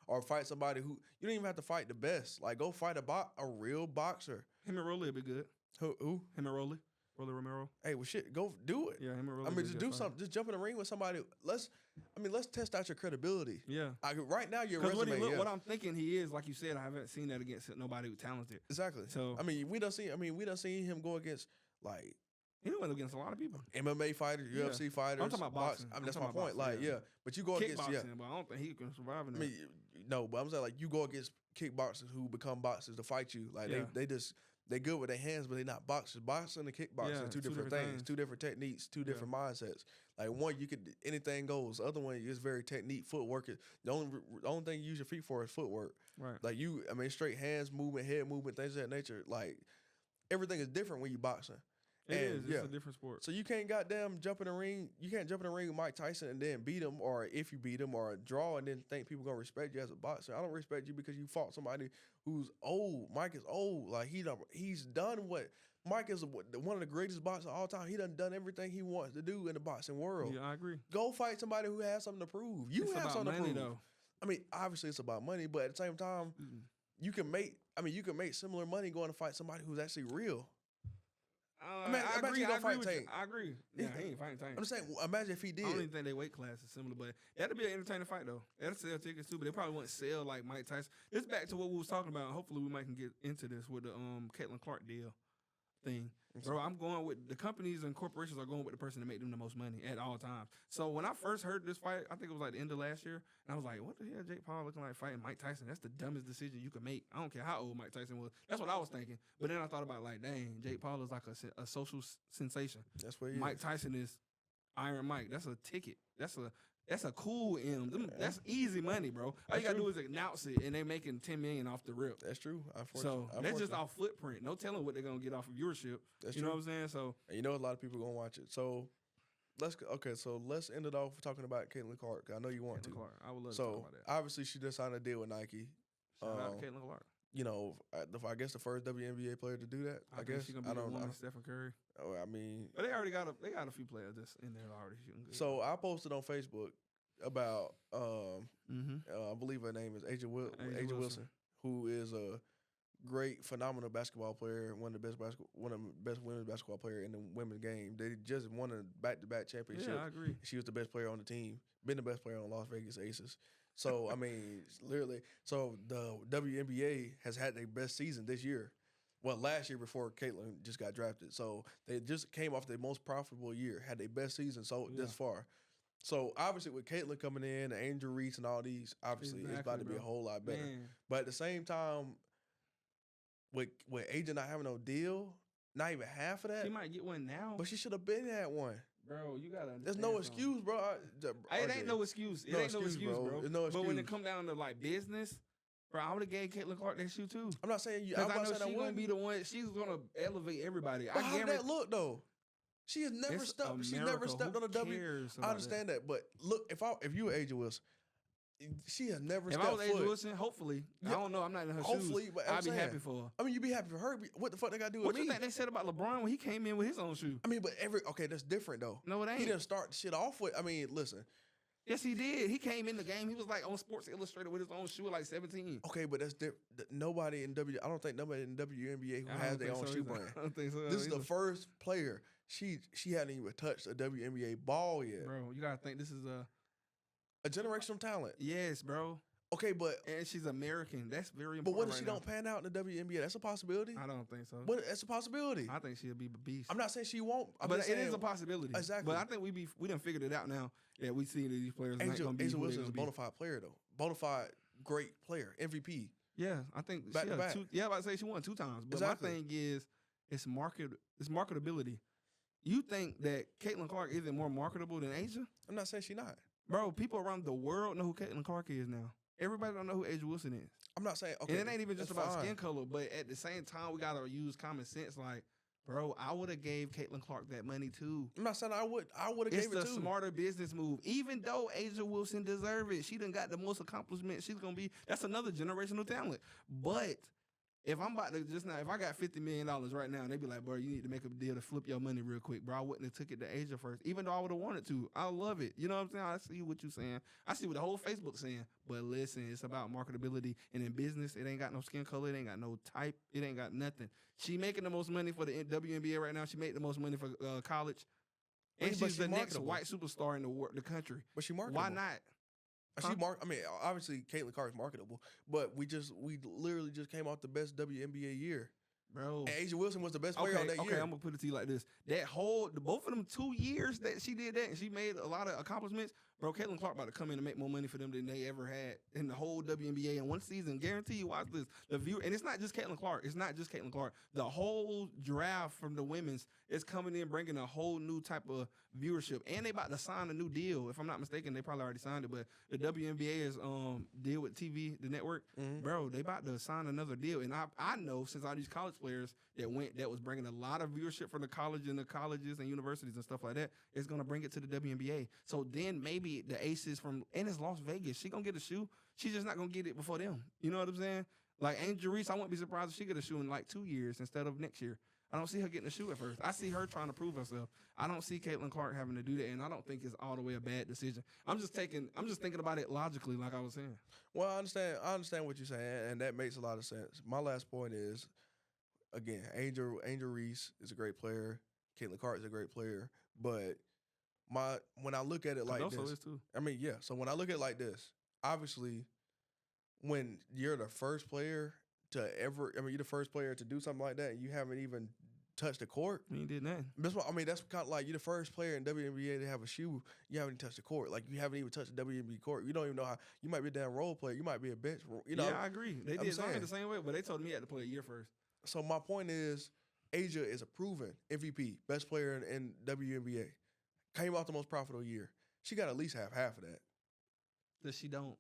Speaker 2: or fight somebody who you don't even have to fight the best. Like, go fight a real boxer.
Speaker 3: Him and Rolly would be good.
Speaker 2: Who?
Speaker 3: Him and Rolly Romero.
Speaker 2: Hey, well, shit, go do it.
Speaker 3: Yeah, him and Rolly.
Speaker 2: I mean, just do something. Just jump in the ring with somebody. Let's test out your credibility.
Speaker 3: Yeah.
Speaker 2: Right now, your resume.
Speaker 3: What I'm thinking he is, like you said, I haven't seen that against nobody who's talented.
Speaker 2: Exactly. So I mean, we done seen him go against like.
Speaker 3: He went against a lot of people.
Speaker 2: MMA fighters, UFC fighters.
Speaker 3: I'm talking about boxing.
Speaker 2: I mean, that's my point. But you go against
Speaker 3: but I don't think he can survive in that.
Speaker 2: I mean, no, but I'm saying you go against kickboxers who become boxers to fight you. They good with their hands, but they not boxers. Boxing and kickboxing are two different things, 2 different techniques, 2 different mindsets. Like one, you could anything goes. The other one is very technique, footwork. The only thing you use your feet for is footwork.
Speaker 3: Right.
Speaker 2: Like straight hands movement, head movement, things of that nature. Like everything is different when you boxing.
Speaker 3: It's a different sport.
Speaker 2: So you can't goddamn jump in the ring. You can't jump in the ring with Mike Tyson and then beat him, or if you beat him, or draw and then think people gonna respect you as a boxer. I don't respect you because you fought somebody who's old. Mike is old. Like he's done what Mike is one of the greatest boxers of all time. He done everything he wants to do in the boxing world.
Speaker 3: Yeah, I agree.
Speaker 2: Go fight somebody who has something to prove. You have something to prove. Though. I mean, obviously it's about money, but at the same time, you can make similar money going to fight somebody who's actually real.
Speaker 3: I agree. Yeah, he ain't fighting Tank.
Speaker 2: I'm saying, imagine if he did.
Speaker 3: I don't even think they weight class is similar, but that'd be an entertaining fight though. That'd sell tickets too, but they probably wouldn't sell like Mike Tyson. It's back to what we was talking about. Hopefully, we might can get into this with the Caitlin Clark deal thing. Bro, I'm going with the companies and corporations are going with the person that make them the most money at all times. So when I first heard this fight, I think it was like the end of last year, and I was like, what the hell, Jake Paul looking like fighting Mike Tyson? That's the dumbest decision you could make. I don't care how old Mike Tyson was. That's what I was thinking. But then I thought about like, dang, Jake Paul is like a social sensation.
Speaker 2: That's what he
Speaker 3: Mike Tyson is Iron Mike. That's a ticket. That's a cool M. That's easy money, bro. All you gotta do is announce it, and they making $10 million off the rip.
Speaker 2: That's true.
Speaker 3: So that's just off footprint. No telling what they're gonna get off of viewership. That's true. Know what I'm saying? So
Speaker 2: and a lot of people gonna watch it. So let's end it off talking about Caitlin Clark. I know you want
Speaker 3: Caitlin Clark. I would love to
Speaker 2: talk
Speaker 3: about that.
Speaker 2: Obviously, she just signed a deal with Nike.
Speaker 3: Shout out to Caitlin Clark.
Speaker 2: I guess the first WNBA player to do that. I guess
Speaker 3: she's gonna be the woman, Stephen Curry.
Speaker 2: Oh, I mean,
Speaker 3: but they already got a few players that's in there already shooting good.
Speaker 2: So I posted on Facebook about I believe her name is Aja Wilson, who is a great, phenomenal basketball player, one of the best women's basketball player in the women's game. They just won a back-to-back championship.
Speaker 3: Yeah, I agree.
Speaker 2: She was the best player on the team, been the best player on Las Vegas Aces. So I mean, literally, so the WNBA has had their best season this year. Well, last year before Caitlin just got drafted. So they just came off their most profitable year, had their best season this far. So obviously with Caitlin coming in, Angel Reese and all these, obviously it's about to be a whole lot better. Man. But at the same time, with Aja not having no deal, not even half of that.
Speaker 3: She might get one now.
Speaker 2: But she should have been at one.
Speaker 3: Bro, you gotta.
Speaker 2: There's no excuse, bro.
Speaker 3: It ain't no excuse. It ain't no excuse, bro.
Speaker 2: There's no excuse.
Speaker 3: But when it come down to like business, bro, I would have gave Caitlin Clark that shoe too.
Speaker 2: I'm not saying you.
Speaker 3: Because I know she's gonna be the one. She's gonna elevate everybody.
Speaker 2: But how did that look though? She has never
Speaker 3: It's
Speaker 2: stepped. She
Speaker 3: America.
Speaker 2: never stepped
Speaker 3: Who
Speaker 2: on a W.
Speaker 3: cares
Speaker 2: I
Speaker 3: about
Speaker 2: understand that, but look, if you were Asia Wilson, she has never
Speaker 3: If
Speaker 2: stepped
Speaker 3: I was Asia
Speaker 2: foot.
Speaker 3: Wilson, hopefully,
Speaker 2: Yeah,
Speaker 3: I don't know. I'm not in her
Speaker 2: hopefully,
Speaker 3: shoes.
Speaker 2: but I'm
Speaker 3: I'd be
Speaker 2: saying,
Speaker 3: happy for her.
Speaker 2: I mean, you'd be happy for her. What the fuck they got to do with
Speaker 3: What
Speaker 2: me?
Speaker 3: you think they said about LeBron when he came in with his own shoe?
Speaker 2: I mean, but okay, that's different though.
Speaker 3: No, it ain't.
Speaker 2: He didn't start the shit off with. I mean, listen.
Speaker 3: Yes, he did. He came in the game. He was like on Sports Illustrated with his own shoe at like 17.
Speaker 2: Okay, but that's different. Nobody in I don't think nobody in WNBA who has their own shoe brand.
Speaker 3: I don't think so.
Speaker 2: This is the first player. She hadn't even touched a WNBA ball yet.
Speaker 3: Bro, you gotta think this is
Speaker 2: a generational talent.
Speaker 3: Yes, bro.
Speaker 2: Okay, but
Speaker 3: and she's American. That's very important.
Speaker 2: But what if she
Speaker 3: now.
Speaker 2: don't pan out in the WNBA? That's a possibility.
Speaker 3: I don't think so.
Speaker 2: But that's a possibility.
Speaker 3: I think she'll be a beast.
Speaker 2: I'm not saying she won't.
Speaker 3: But it is a possibility.
Speaker 2: Exactly.
Speaker 3: But I think we done figured it out now. Yeah, we see that these players.
Speaker 2: Angel Wilson is a bona fide player though. Bona fide great player. MVP.
Speaker 3: Yeah, I think
Speaker 2: back to back.
Speaker 3: Yeah, I was about to say she won 2 times. But
Speaker 2: exactly.
Speaker 3: my thing is, it's marketability. You think that Caitlin Clark isn't more marketable than Asia?
Speaker 2: I'm not saying she's not.
Speaker 3: Bro, people around the world know who Caitlin Clark is now. Everybody don't know who Asia Wilson is.
Speaker 2: I'm not saying okay.
Speaker 3: And it ain't even just about
Speaker 2: fine.
Speaker 3: skin color, but at the same time, we gotta use common sense. Like, bro, I would have gave Caitlin Clark that money too.
Speaker 2: I'm not saying I would have gave it too.
Speaker 3: It's the smarter business move. Even though Asia Wilson deserve it, she done got the most accomplishments. That's another generational talent. But if I'm about to if I got $50 million right now, and they be like, bro, you need to make a deal to flip your money real quick, bro, I wouldn't have took it to Asia first, even though I would have wanted to. I love it. You know what I'm saying? I see what you're saying. I see what the whole Facebook's saying. But listen, it's about marketability. And in business, it ain't got no skin color. It ain't got no type. It ain't got nothing. She making the most money for the WNBA right now. She made the most money for college. And she's the next white superstar in the country.
Speaker 2: But she marketable.
Speaker 3: Why not?
Speaker 2: Huh? I mean, obviously, Caitlin Clark is marketable, but we literally just came off the best WNBA year.
Speaker 3: Bro.
Speaker 2: And Asia Wilson was the best player on that year.
Speaker 3: Okay, I'm going to put it to you like this. Both of them 2 years that she did that and she made a lot of accomplishments, bro, Caitlin Clark about to come in and make more money for them than they ever had in the whole WNBA in one season. Guarantee you, watch this. And it's not just Caitlin Clark. It's not just Caitlin Clark. The whole draft from the women's is coming in, bringing a whole new type of viewership. And they about to sign a new deal. If I'm not mistaken, they probably already signed it, but the WNBA is deal with TV, the network. Mm-hmm. Bro, they about to sign another deal. And I know since all these college players that was bringing a lot of viewership from the college and the colleges and universities and stuff like that, it's going to bring it to the WNBA. So then maybe the aces and it's Las Vegas. She going to get a shoe. She's just not going to get it before them. You know what I'm saying? Like Angel Reese, I wouldn't be surprised if she get a shoe in like 2 years instead of next year. I don't see her getting a shoe at first. I see her trying to prove herself. I don't see Caitlin Clark having to do that, and I don't think it's all the way a bad decision. I'm just thinking about it logically, like I was saying.
Speaker 2: Well, I understand what you're saying, and that makes a lot of sense. My last point is, again, Angel Reese is a great player. Caitlin Clark is a great player, but when I look at it like this,
Speaker 3: is too.
Speaker 2: I mean, yeah. So when I look at it like this, obviously, when you're the first player you're the first player to do something like that, and you haven't even touched the court.
Speaker 3: You did nothing.
Speaker 2: That's kind of like you're the first player in WNBA to have a shoe. You haven't even touched the court. Like you haven't even touched the WNBA court. You don't even know how. You might be a damn role player. You might be a bench. You know.
Speaker 3: Yeah, I agree. They did something the same way, but they told me I had to play a year first.
Speaker 2: So my point is, Asia is a proven MVP, best player in WNBA. Came off the most profitable year. She got at least half of that.
Speaker 3: That she don't.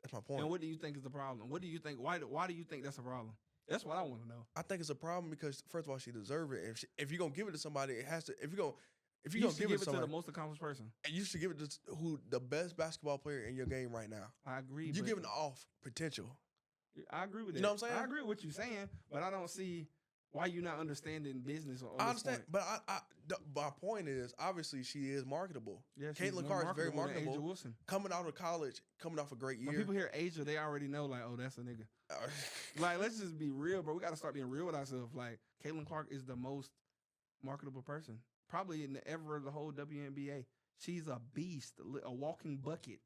Speaker 2: That's my point.
Speaker 3: And what do you think is the problem? What do you think? Why do you think that's a problem? That's what I want to know.
Speaker 2: I think it's a problem because first of all, she deserves it. If you're gonna give it to somebody, it has to. If you're gonna give it to
Speaker 3: the most accomplished person,
Speaker 2: and you should give it to who the best basketball player in your game right now.
Speaker 3: I agree.
Speaker 2: You're giving off potential.
Speaker 3: I agree with that.
Speaker 2: You know what I'm saying?
Speaker 3: I agree with what you're saying, but I don't see why you're not understanding business.
Speaker 2: I understand, but my point is, obviously, she is marketable.
Speaker 3: Yeah,
Speaker 2: Caitlin Clark is very marketable.
Speaker 3: Asia Wilson.
Speaker 2: Coming out of college, coming off a great year.
Speaker 3: When people hear Asia, they already know, like, oh, that's a nigga. Like, let's just be real, bro. We got to start being real with ourselves. Like, Caitlin Clark is the most marketable person, probably in the whole WNBA. She's a beast, a walking bucket,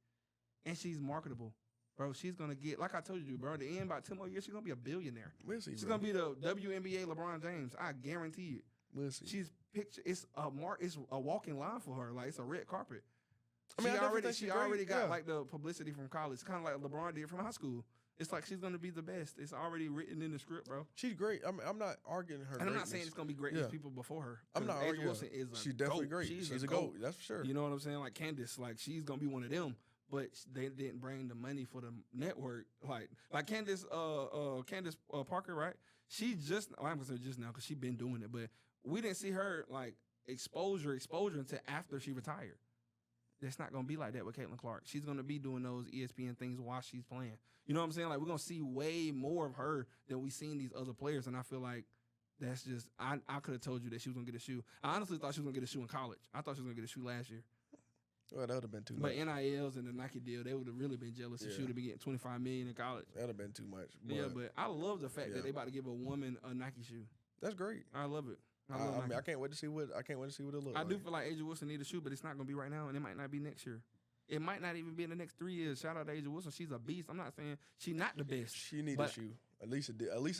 Speaker 3: and she's marketable. Bro, she's going to get, like I told you, bro, at the end, about 2 more years, she's going to be a billionaire.
Speaker 2: We'll see,
Speaker 3: she's going to be the WNBA LeBron James. I guarantee it.
Speaker 2: We'll see.
Speaker 3: It's a walking line for her. Like, it's a red carpet.
Speaker 2: I mean,
Speaker 3: she already got, like, the publicity from college. Kind of like LeBron did from high school. It's like she's going to be the best. It's already written in the script, bro.
Speaker 2: She's great. I mean, I'm not arguing her
Speaker 3: And I'm not saying it's going to be great as people before her.
Speaker 2: I'm not arguing.
Speaker 3: Wilson is
Speaker 2: she's definitely great. She's a GOAT. That's for sure.
Speaker 3: You know what I'm saying? Like Candace, like, she's going to be one of them. But they didn't bring the money for the network. Like Candace Parker, right? She I'm going to say just now because she been doing it. But we didn't see her, like, exposure until after she retired. It's not going to be like that with Caitlin Clark. She's going to be doing those ESPN things while she's playing. You know what I'm saying? Like, we're going to see way more of her than we've seen these other players, and I feel like that's just – I could have told you that she was going to get a shoe. I honestly thought she was going to get a shoe in college. I thought she was going to get a shoe last year.
Speaker 2: Well, that would have been too
Speaker 3: much.
Speaker 2: But
Speaker 3: NILs and the Nike deal, they would have really been jealous if she would have been getting $25 million in college.
Speaker 2: That would have been too much.
Speaker 3: But I love the fact that they about to give a woman a Nike shoe.
Speaker 2: That's great.
Speaker 3: I love it.
Speaker 2: I mean, I can't wait to see what it looks like.
Speaker 3: I do feel like Asia Wilson needs a shoe, but it's not going to be right now, and it might not be next year. It might not even be in the next 3 years. Shout out to Asia Wilson. She's a beast. I'm not saying she's not the best.
Speaker 2: She needs a shoe. At least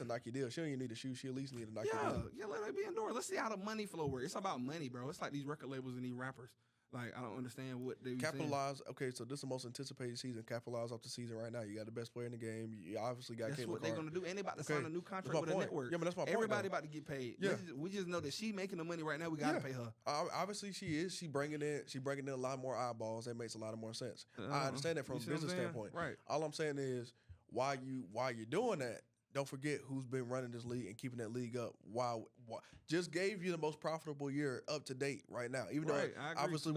Speaker 2: a Nike deal. She don't even need a shoe. She at least need a Nike deal.
Speaker 3: Yeah, let her be indoors. Let's see how the money flow works. It's about money, bro. It's like these record labels and these rappers. Like, I don't understand what they
Speaker 2: capitalize.
Speaker 3: Saying.
Speaker 2: Okay, so this is the most anticipated season. Capitalize off the season right now. You got the best player in the game. You obviously got.
Speaker 3: That's what they're gonna do. And they about to sign a new contract with a network.
Speaker 2: Yeah, but that's my point.
Speaker 3: Everybody about to get paid.
Speaker 2: Yeah.
Speaker 3: We just know that she making the money right now. We gotta pay her.
Speaker 2: Obviously, she is. She bringing in a lot more eyeballs. That makes a lot of more sense. I understand that from a business standpoint.
Speaker 3: Right.
Speaker 2: All I'm saying is, while you're doing that, don't forget who's been running this league and keeping that league up. Wow, just gave you the most profitable year up to date right now. Even though obviously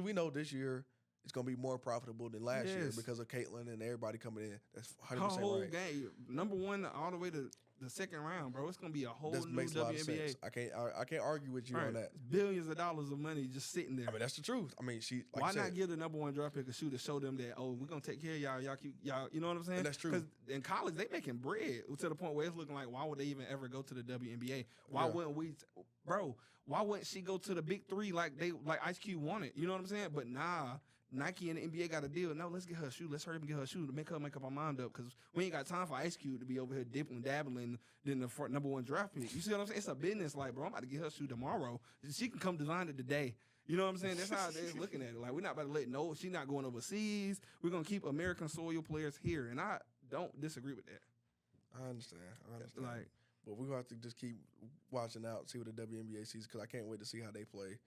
Speaker 2: we know this year it's gonna be more profitable than last year because of Caitlin and everybody coming in. That's 100%
Speaker 3: her whole
Speaker 2: right.
Speaker 3: game, number one all the way to the second round, bro. It's gonna be a whole new
Speaker 2: makes a lot of
Speaker 3: WNBA.
Speaker 2: sense. I can't argue with you on that.
Speaker 3: Billions of dollars of money just sitting there.
Speaker 2: I mean, that's the truth. I mean,
Speaker 3: why not give the number one draft pick a shoe to show them that we're gonna take care of y'all. Y'all keep y'all. You know what I'm saying?
Speaker 2: And that's true.
Speaker 3: Because in college they making bread to the point where it's looking like why would they even ever go to the WNBA? Why wouldn't we, bro? Why wouldn't she go to the big three like Ice Cube wanted? You know what I'm saying? But nah. Nike and the NBA got a deal. No, let's get her a shoe. Let's hurry up and get her a shoe to make up our mind up because we ain't got time for Ice Cube to be over here dipping and dabbling than the number one draft pick. You see what I'm saying? It's a business. Like, bro, I'm about to get her a shoe tomorrow. She can come design it today. You know what I'm saying? That's how they're looking at it. Like, we're not about to let she's not going overseas. We're going to keep American soil players here. And I don't disagree with that.
Speaker 2: I understand.
Speaker 3: Like,
Speaker 2: but we're going to have to just keep watching out, see what the WNBA sees because I can't wait to see how they play.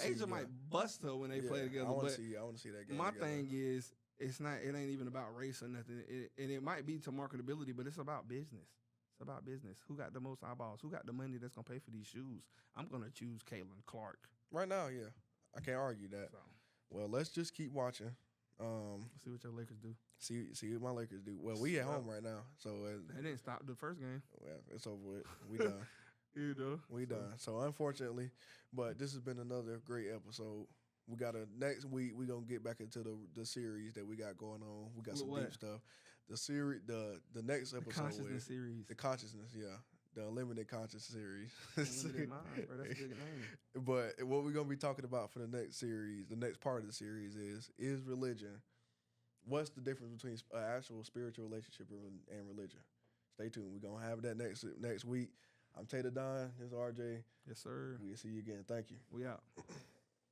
Speaker 3: Asia might bust her when they play together. I want to
Speaker 2: see that game.
Speaker 3: My thing is, it ain't even about race or nothing. And it might be to marketability, but it's about business. It's about business. Who got the most eyeballs? Who got the money that's gonna pay for these shoes? I'm gonna choose Caitlin Clark.
Speaker 2: Right now, yeah. I can't argue that. So. Well, let's just keep watching.
Speaker 3: See what your Lakers do.
Speaker 2: See what my Lakers do. Well, we at home right now, so
Speaker 3: they didn't stop the first game.
Speaker 2: Well, it's over with. We done.
Speaker 3: You know,
Speaker 2: we done. So unfortunately, but this has been another great episode. We got next week. We're gonna get back into the series that we got going on. We got some deep stuff. The series, the next episode,
Speaker 3: the consciousness series,
Speaker 2: the consciousness, the unlimited conscious series.
Speaker 3: Unlimited mind, bro. That's a good name.
Speaker 2: But what we're gonna be talking about for the next series, the next part of the series is religion. What's the difference between actual spiritual relationship and religion? Stay tuned. We're gonna have that next week. I'm Tater Don. This is RJ.
Speaker 3: Yes, sir.
Speaker 2: We'll see you again. Thank you.
Speaker 3: We out.